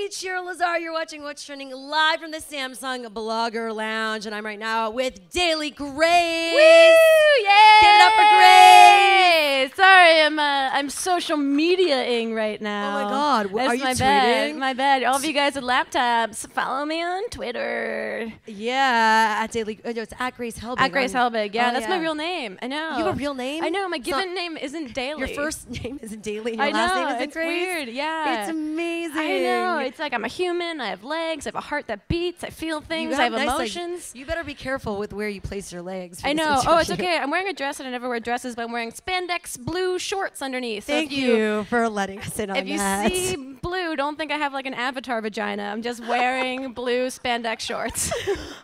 Cheryl Lazar. You're watching What's Trending live from the Samsung Blogger Lounge, and I'm right now with Daily Grace. Woo! Yay! Give it up for Grace. Sorry, I'm social mediaing right now. Oh my God, That's are you my tweeting? bad. My bad. All of you guys with laptops, follow me on Twitter. Yeah, at Daily. No, it's at Grace Helbig. At Grace Helbig. Yeah, Oh, that's my real name. I know. You have a real name? I know. My It's given not- name isn't Daily. Your first name isn't Daily, and your I last know. name isn't It's Grace. weird. Yeah. It's amazing. I know. It's like I'm a human. I have legs. I have a heart that beats. I feel things. I have nice, emotions. you better be careful with where you place your legs. I know. Oh, it's okay. I'm wearing a dress, and I never wear dresses, but I'm wearing spandex blue shorts underneath. So Thank you for letting us in on If you that. see blue, don't think I have like an avatar vagina. I'm just wearing blue spandex shorts.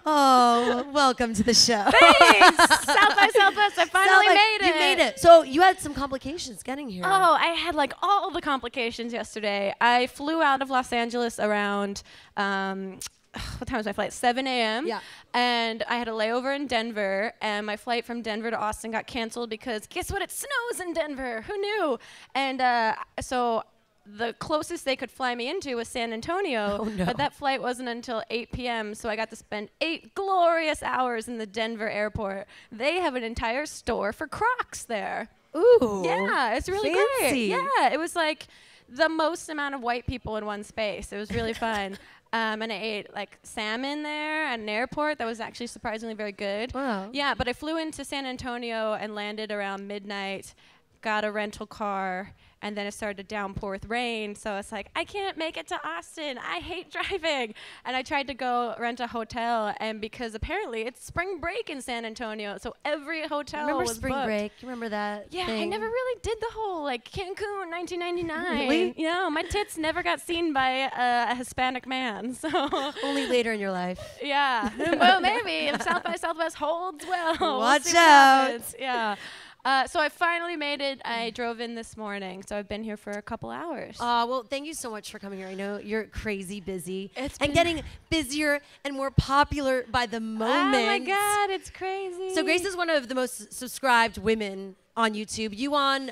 Oh, welcome to the show. Thanks! South by Southwest. I finally made it. You made it. So you had some complications getting here. Oh, I had like all the complications yesterday. I flew out of Los Angeles around, what time was my flight? 7 a.m. Yeah. And I had a layover in Denver, and my flight from Denver to Austin got canceled because guess what? It snows in Denver. Who knew? And so the closest they could fly me into was San Antonio, Oh, no. but that flight wasn't until 8 p.m., so I got to spend 8 glorious hours in the Denver airport. They have an entire store for Crocs there. Ooh. Yeah, it's really fancy. great. Yeah, it was like the most amount of white people in one space. It was really fun. And I ate like salmon there at an airport that was actually surprisingly very good. Wow. Yeah, but I flew into San Antonio and landed around midnight, got a rental car, and then it started to downpour with rain. So it's like, I can't make it to Austin. I hate driving. And I tried to go rent a hotel, and because apparently it's spring break in San Antonio, so every hotel Remember was spring booked. break? You remember that? Yeah, I thing? never really did the whole like Cancun 1999. Really? You know, my tits never got seen by a Hispanic man. So Only later in your life. yeah, well maybe if South by Southwest holds well. We'll Watch see what out. happens. Yeah. So I finally made it. I drove in this morning, so I've been here for a couple hours. Well, thank you so much for coming here. I know you're crazy busy It's and been- getting busier and more popular by the moment. Oh my God, it's crazy. So Grace is one of the most subscribed women on YouTube. You on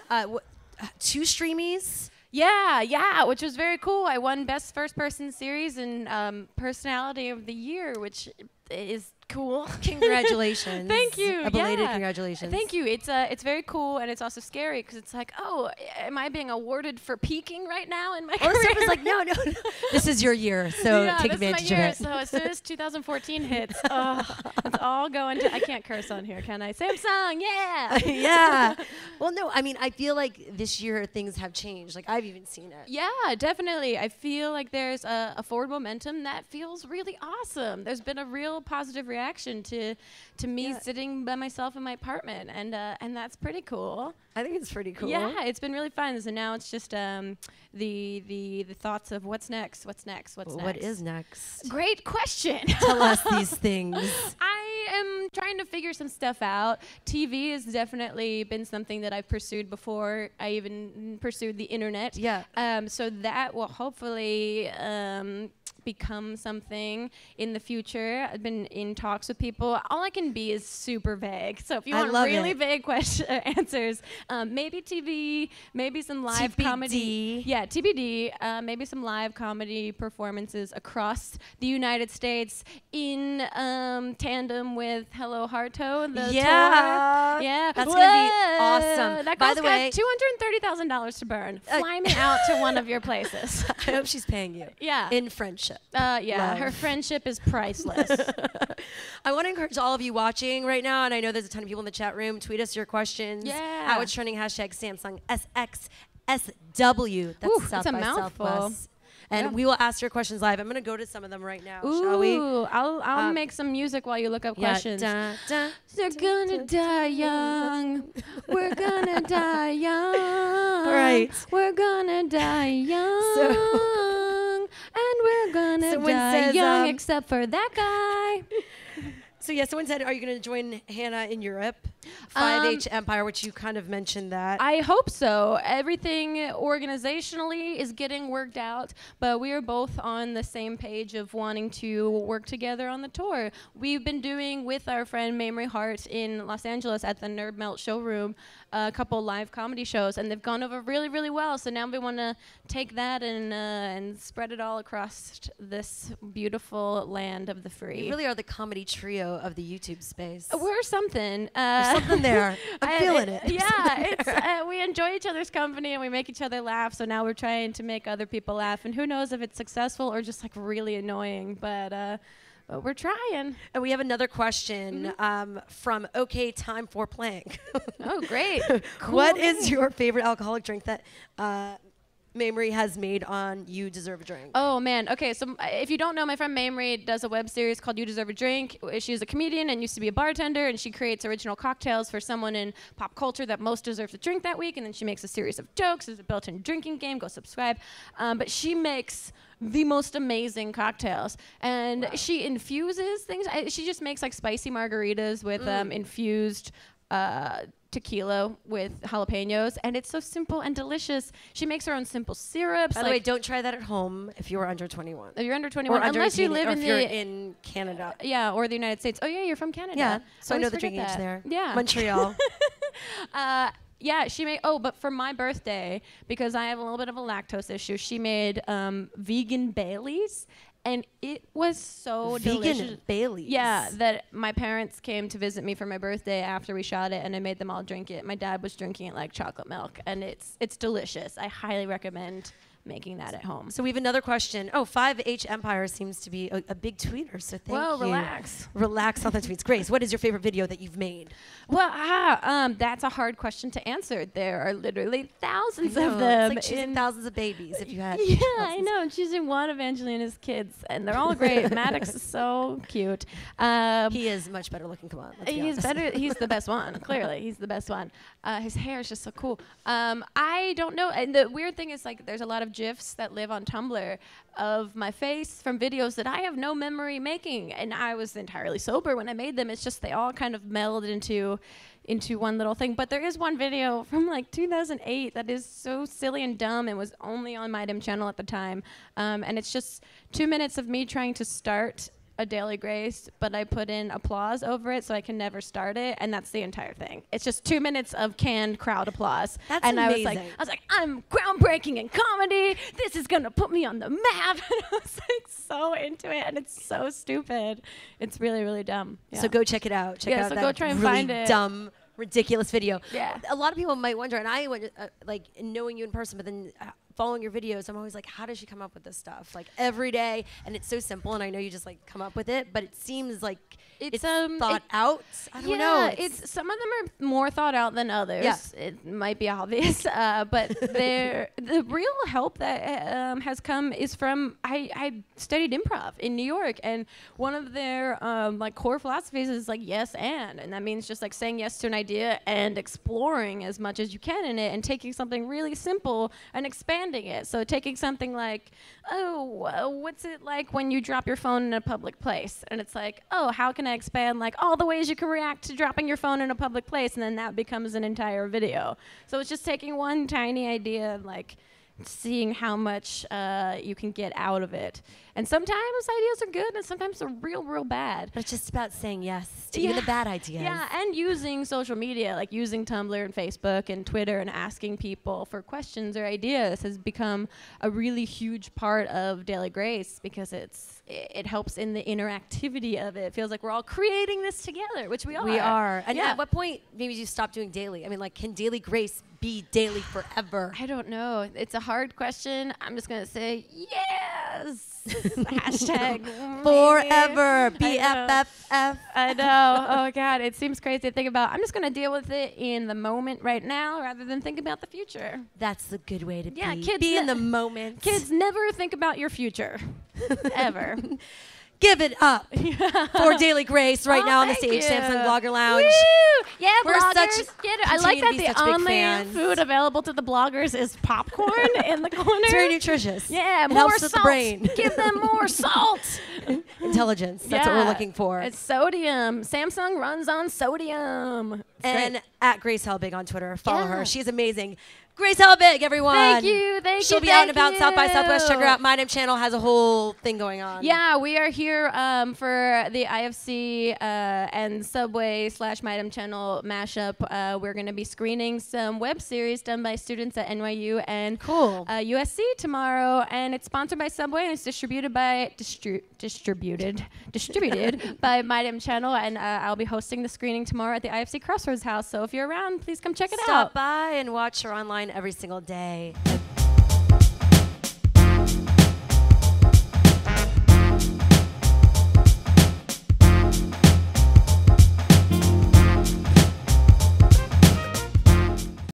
2 streamies? Yeah, which was very cool. I won Best First Person Series and Personality of the Year, which is cool. Congratulations. Thank you. A belated yeah. congratulations. Thank you. It's very cool, and it's also scary because it's like, oh, am I being awarded for peaking right now in my Or career? Sarah's like, no. This is your year, so yeah, take this advantage is my year. of it. So as soon as 2014 hits, it's all going to. I can't curse on here, can I? Samsung, yeah. Yeah. Well, no, I mean, I feel like this year things have changed. Like, I've even seen it. Yeah, definitely. I feel like there's a forward momentum that feels really awesome. There's been a real positive reaction to me sitting by myself in my apartment, and that's pretty cool. I think it's pretty cool. Yeah, it's been really fun. So now it's just the thoughts of what's next. What's next? What is next? Great question. Tell us these things. I am trying to figure some stuff out. TV has definitely been something that I've pursued before I even pursued the internet. Yeah. So that will hopefully become something in the future. I've been in talks with people. All I can be is super vague. So if you I want love really it. vague answers, maybe TV, maybe some live TBD. comedy. Yeah, TBD. Maybe some live comedy performances across the United States in tandem with Hello Harto. The Yeah. tour. Yeah, That's gonna be Whoa. awesome. That By girl's the got way- $230,000 to burn. Fly me out to one of your places. I hope she's paying you. Yeah. In friendship. Yeah, her Love. friendship is priceless. I want to encourage all of you watching right now, and I know there's a ton of people in the chat room. Tweet us your questions. Yeah. At What's Trending, Samsung SXSW. That's Ooh, South that's a by mouthful. Southwest. And Yeah. we will ask your questions live. I'm going to go to some of them right now, shall we? Ooh, I'll make some music while you look up questions. Yeah. Dun, dun. They're gonna die young. We're gonna die young. Right. We're gonna die young. And we're gonna Someone die says, young, except for that guy. So yeah, someone said, are you going to join Hannah in Europe? 5H Um, Empire, which you kind of mentioned that. I hope so. Everything organizationally is getting worked out, but we are both on the same page of wanting to work together on the tour. We've been doing with our friend Mamrie Hart in Los Angeles at the Nerd Melt showroom. a couple live comedy shows, and they've gone over really, really well. So now we want to take that and spread it all across this beautiful land of the free. You really are the comedy trio of the YouTube space. We're something. There's something there. I'm feeling it. Yeah, it's we enjoy each other's company and we make each other laugh. So now we're trying to make other people laugh, and who knows if it's successful or just like really annoying, but we're trying. And we have another question from OK Time for Plank. Oh, great. Cool. What is your favorite alcoholic drink that Mamrie has made on You Deserve a Drink? Oh, man. Okay, so if you don't know, my friend Mamrie does a web series called You Deserve a Drink. She's a comedian and used to be a bartender, and she creates original cocktails for someone in pop culture that most deserves a drink that week, and then she makes a series of jokes. There's a built-in drinking game. Go subscribe. But she makes the most amazing cocktails, and she infuses things. She just makes like spicy margaritas with infused tequila with jalapenos, and it's so simple and delicious. She makes her own simple syrups. By the way, don't try that at home if you are under 21. If you're under 21, or unless you live you're in Canada. Yeah, or the United States. Oh yeah, you're from Canada. Yeah, so I know always the forget drinking age that. there. Yeah, Montreal. Yeah, she made. Oh, but for my birthday, because I have a little bit of a lactose issue, she made vegan Baileys, and it was so delicious. Vegan Baileys. Yeah, that my parents came to visit me for my birthday after we shot it, and I made them all drink it. My dad was drinking it like chocolate milk, and it's delicious. I highly recommend making that at home. So we have another question. Oh, 5H Empire seems to be a big tweeter, so thank Whoa, you. relax. Relax on the tweets. Grace, what is your favorite video that you've made? Well, that's a hard question to answer. There are literally thousands of It's them. like choosing thousands of babies if you had. Yeah, I thousands. know. I'm choosing one of Angelina's kids, and they're all great. Maddox is so cute. He is much better looking. Come on. Let's be He's honest. better. He's the best one. Clearly, he's the best one. His hair is just so cool. I don't know. And the weird thing is, like, there's a lot of GIFs that live on Tumblr of my face from videos that I have no memory making, and I was entirely sober when I made them. It's just they all kind of meld into one little thing. But there is one video from like 2008 that is so silly and dumb and was only on my channel at the time, and it's just 2 minutes of me trying to start a Daily Grace, but I put in applause over it so I can never start it, and that's the entire thing. It's just 2 minutes of canned crowd applause. That's and amazing. I was like, I'm groundbreaking in comedy. This is gonna put me on the map. And I was like so into it, and it's so stupid. It's really, really dumb. Yeah. So go check it out. Check out so that go try and really find it. dumb, ridiculous video. Yeah. A lot of people might wonder, and I would like knowing you in person, but then following your videos, I'm always like, how does she come up with this stuff? Like every day, and it's so simple, and I know you just like come up with it, but it seems like it's thought out. I don't know. It's some of them are more thought out than others. Yeah. It might be obvious, but the real help that has come is from I studied improv in New York, and one of their like core philosophies is like yes and that means just like saying yes to an idea and exploring as much as you can in it, and taking something really simple and expanding it. So taking something like, what's it like when you drop your phone in a public place? And it's like, how can I expand like all the ways you can react to dropping your phone in a public place? And then that becomes an entire video. So it's just taking one tiny idea and like seeing how much you can get out of it. And sometimes ideas are good, and sometimes they're real, real bad. But it's just about saying yes to even the bad ideas. Yeah, and using social media, like using Tumblr and Facebook and Twitter, and asking people for questions or ideas has become a really huge part of Daily Grace, because it helps in the interactivity of it. It feels like we're all creating this together, which we are. We are. And yeah. at what point maybe you stop doing daily? I mean, like, can Daily Grace be daily forever? I don't know. It's a hard question. I'm just going to say yes. Hashtag Forever. maybe. BFFF. I know. Oh, God. It seems crazy to think about. I'm just going to deal with it in the moment right now rather than think about the future. That's the good way to be. Kids Be in the moment. Kids, never think about your future. Ever. Give it up for Daily Grace right now on the thank stage, you. Samsung Blogger Lounge. Woo! Yeah, We're bloggers. such- Get it. I like continue to that be the such big only fans. food available to the bloggers is popcorn in the corner. It's very nutritious. Yeah, it more helps with salt. the brain. Give them more salt. Intelligence. That's what we're Yeah. looking for. It's sodium. Samsung runs on sodium. It's And great. at Grace Helbig on Twitter. Follow Yeah. her. She's amazing. Grace Helbig, everyone. Thank you. She'll be out and about South by Southwest. Check her out. My Name Channel has a whole thing going on. Yeah, we are here for the IFC and Subway / My Name Channel mashup. We're going to be screening some web series done by students at NYU and USC tomorrow, and it's sponsored by Subway and it's distributed by distributed by My Name Channel, and I'll be hosting the screening tomorrow at the IFC Crossroads House. So if you're around, please come check it out. Stop by and watch her online every single day.